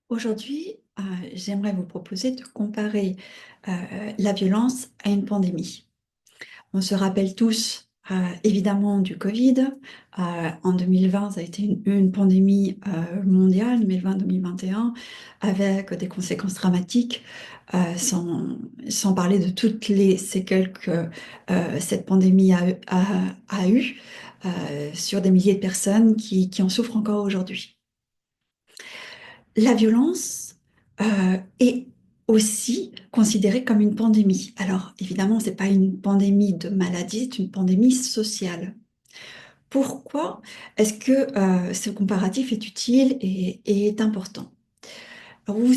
Aujourd'hui, j'aimerais vous proposer de comparer la violence à une pandémie. On se rappelle tous évidemment du Covid. En 2020, ça a été une pandémie mondiale, 2020-2021, avec des conséquences dramatiques, sans parler de toutes les séquelles que cette pandémie a eues sur des milliers de personnes qui en souffrent encore aujourd'hui. La violence est aussi considérée comme une pandémie. Alors, évidemment, ce n'est pas une pandémie de maladie, c'est une pandémie sociale. Pourquoi est-ce que ce comparatif est utile et est important? Alors, vous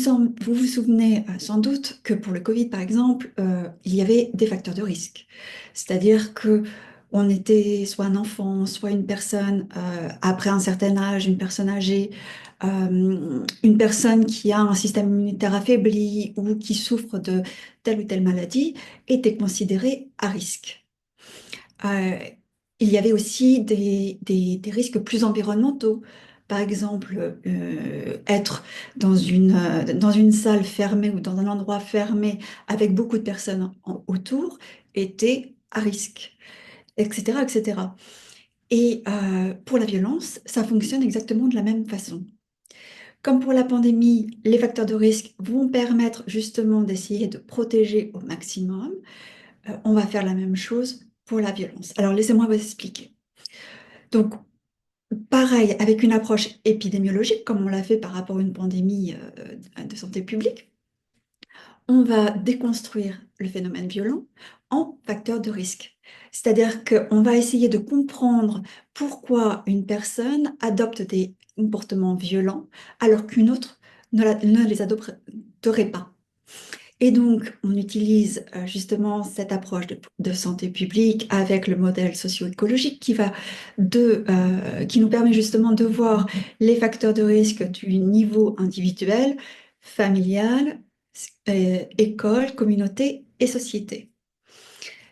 vous souvenez sans doute que pour le Covid, par exemple, il y avait des facteurs de risque. C'est-à-dire que on était soit un enfant, soit une personne après un certain âge, une personne âgée, une personne qui a un système immunitaire affaibli ou qui souffre de telle ou telle maladie, était considérée à risque. Euh, il y avait aussi des risques plus environnementaux. Par exemple, être dans une salle fermée ou dans un endroit fermé avec beaucoup de personnes autour était à risque, etc., etc. Et pour la violence, ça fonctionne exactement de la même façon. Comme pour la pandémie, les facteurs de risque vont permettre justement d'essayer de protéger au maximum. On va faire la même chose pour la violence. Alors laissez-moi vous expliquer. Donc, pareil, avec une approche épidémiologique, comme on l'a fait par rapport à une pandémie de santé publique, on va déconstruire le phénomène violent en facteurs de risque. C'est-à-dire qu'on va essayer de comprendre pourquoi une personne adopte des comportements violents alors qu'une autre ne les adopterait pas. Et donc, on utilise justement cette approche de santé publique avec le modèle socio-écologique qui nous permet justement de voir les facteurs de risque du niveau individuel, familial, école, communauté et société.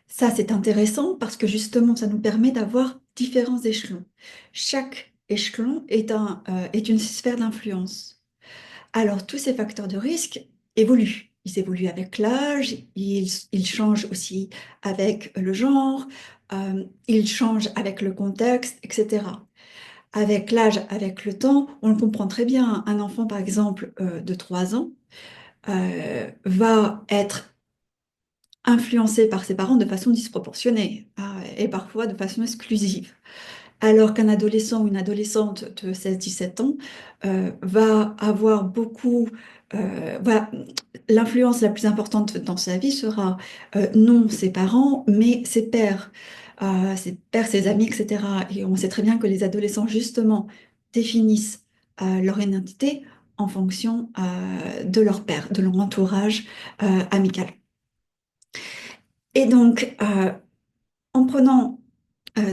Ça, c'est intéressant parce que justement, ça nous permet d'avoir différents échelons. Chaque échelon est une sphère d'influence. Alors, tous ces facteurs de risque évoluent. Ils évoluent avec l'âge, ils changent aussi avec le genre, ils changent avec le contexte, etc. Avec l'âge, avec le temps, on le comprend très bien. Un enfant, par exemple, de 3 ans, va être influencé par ses parents de façon disproportionnée et parfois de façon exclusive. Alors qu'un adolescent ou une adolescente de 16-17 ans va avoir voilà, l'influence la plus importante dans sa vie sera non ses parents, mais ses pères, ses amis, etc. Et on sait très bien que les adolescents, justement, définissent leur identité en fonction de leur père, de leur entourage amical. Et donc, en prenant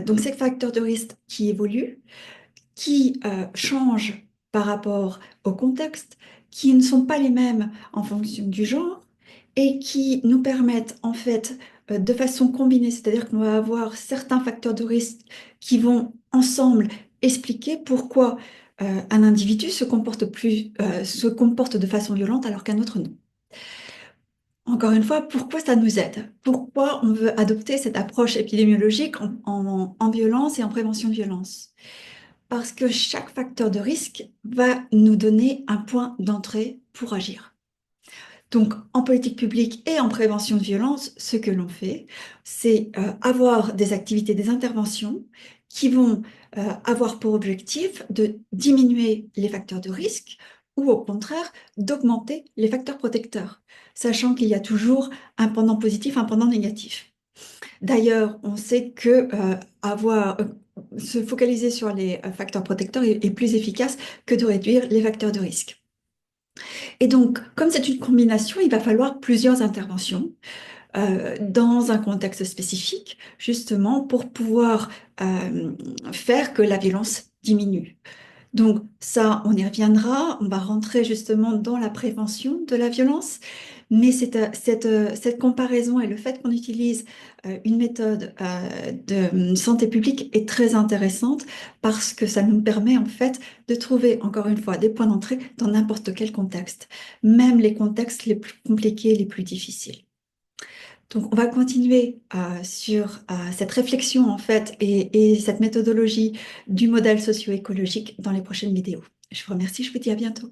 donc ces facteurs de risque qui évoluent, qui changent par rapport au contexte, qui ne sont pas les mêmes en fonction du genre et qui nous permettent en fait de façon combinée, c'est-à-dire qu'on va avoir certains facteurs de risque qui vont ensemble expliquer pourquoi un individu se comporte de façon violente alors qu'un autre non. Encore une fois, pourquoi ça nous aide? Pourquoi on veut adopter cette approche épidémiologique en violence et en prévention de violence? Parce que chaque facteur de risque va nous donner un point d'entrée pour agir. Donc, en politique publique et en prévention de violence, ce que l'on fait, c'est avoir des activités, des interventions qui vont avoir pour objectif de diminuer les facteurs de risque ou au contraire d'augmenter les facteurs protecteurs, sachant qu'il y a toujours un pendant positif, un pendant négatif. D'ailleurs, on sait que se focaliser sur les facteurs protecteurs est plus efficace que de réduire les facteurs de risque. Et donc, comme c'est une combinaison, il va falloir plusieurs interventions dans un contexte spécifique, justement pour pouvoir faire que la violence diminue. Donc ça, on y reviendra, on va rentrer justement dans la prévention de la violence, mais cette comparaison et le fait qu'on utilise une méthode de santé publique est très intéressante parce que ça nous permet en fait de trouver encore une fois des points d'entrée dans n'importe quel contexte, même les contextes les plus compliqués, les plus difficiles. Donc, on va continuer sur cette réflexion en fait et cette méthodologie du modèle socio-écologique dans les prochaines vidéos. Je vous remercie, je vous dis à bientôt.